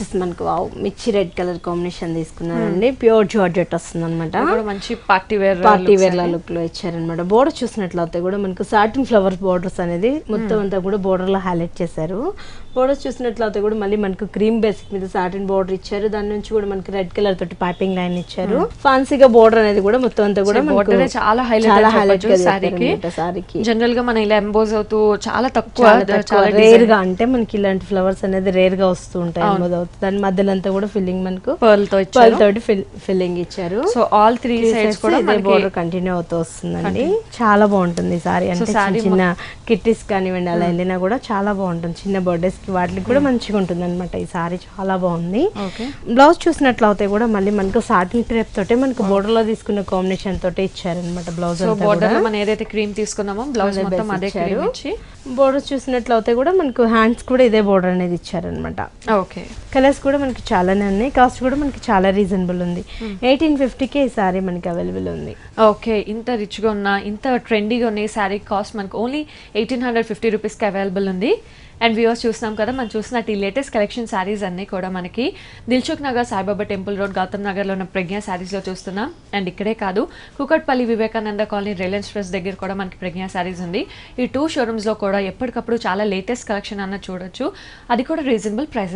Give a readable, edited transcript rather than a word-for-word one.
మనకు వావ్ మిర్చి red colour combination తీసుకున్నానండి. ప్యూర్ జార్జెట్ వస్తుంది అనమాట. మంచి పార్టీ వేర్ లుక్ లో ఇచ్చారనమాట. బోర్డర్ చూసినట్లయితే కూడా మనకు సాటిన్ ఫ్లవర్ బోర్డర్స్ అనేది మొత్తం అంతా కూడా బోర్డర్ లో హైలైట్ చేశారు. బోర్డర్ చూసినట్లయితే కూడా మళ్ళీ మనకు క్రీమ్ బేసిక్ మీద సాటిన్ బోర్డర్ ఇచ్చారు. దాని నుంచి కూడా మనకి రెడ్ కలర్ తోటి పైపింగ్ లైన్ ఇచ్చారు. ఫాన్సీగా బోర్డర్ అనేది కూడా మొత్తం అంతా కూడా చాలా హైలైట్ సారీకి. జనరల్ గా మన ఇలా ఎంబోజ్ అవుతూ చాలా తక్కువ రేర్ గా, అంటే మనకి ఇలాంటి ఫ్లవర్స్ అనేది రేర్ గా వస్తూ ఉంటాయి. ఎంబోజ్ అవుతుంది. దాని మధ్యలో అంతా కూడా ఫిల్లింగ్ మనకు పర్ల్ తోటి ఫిల్లింగ్ ఇచ్చారు. సో ఆల్ త్రీ సైడ్స్ కూడా బోర్డర్ కంటిన్యూ అవుతూ వస్తుందండి. చాలా బాగుంటుంది సారీ. అంటే చిన్న కిట్టీస్ కానివ్వండి అలా వెళ్ళినా కూడా చాలా బాగుంటుంది. చిన్న బర్త్డేస్ కి వాటికి కూడా మంచిగా ఉంటుంది అనమాట. ఈ సారీ చాలా బాగుంది. బ్లౌజ్ చూసినట్లయితే కూడా మళ్ళీ మనకు సాటిన్ క్రేప్ తోటే మనకు బోర్డర్ లో తీసుకున్న కాంబినేషన్ తోటే ఇచ్చారనమాట. బ్లౌజ్ బోర్డర్ మనం ఏదైతే క్రీమ్ తీసుకున్నామో బ్లౌజ్ మొత్తం అదే క్రీమ్ ఇచ్చి బోర్డర్ చూసినట్లయితే కూడా మనకు హ్యాండ్స్ కూడా ఇదే బోర్డర్ అనేది ఇచ్చారనమాట. ఓకే, కలర్స్ కూడా మనకి చాలానే ఉన్నాయి. కాస్ట్ కూడా మనకి చాలా రీజనబుల్ ఉంది. 1850కే ఈ సారీ మనకి అవైలబుల్ ఉంది. ఓకే, ఇంత రిచ్ గా ఉన్న ఇంత ట్రెండీగా ఉన్న ఈ సారీ కాస్ట్ మనకు ఓన్లీ 1850 రూపీస్కి అవైలబుల్ ఉంది. అండ్ వ్యూవర్స్ చూస్తున్నాం కదా, మనం చూసినట్టు ఈ లేటెస్ట్ కలెక్షన్ శారీస్ అన్నీ కూడా మనకి దిల్సుఖ్ నగర్, సాయిబాబా టెంపుల్ రోడ్, గౌతమ్ నగర్లో ఉన్న ప్రజ్ఞా శారీస్లో చూస్తున్నాం. అండ్ ఇక్కడే కాదు, Kukatpally Vivekananda colony, Reliance fresh దగ్గర కూడా మనకి ప్రజ్ఞా శారీస్ ఉంది. ఈ 2 షోరూమ్స్లో కూడా ఎప్పటికప్పుడు చాలా లేటెస్ట్ కలెక్షన్ అన్న చూడొచ్చు. అది కూడా రీజనబుల్ ప్రైసెస్.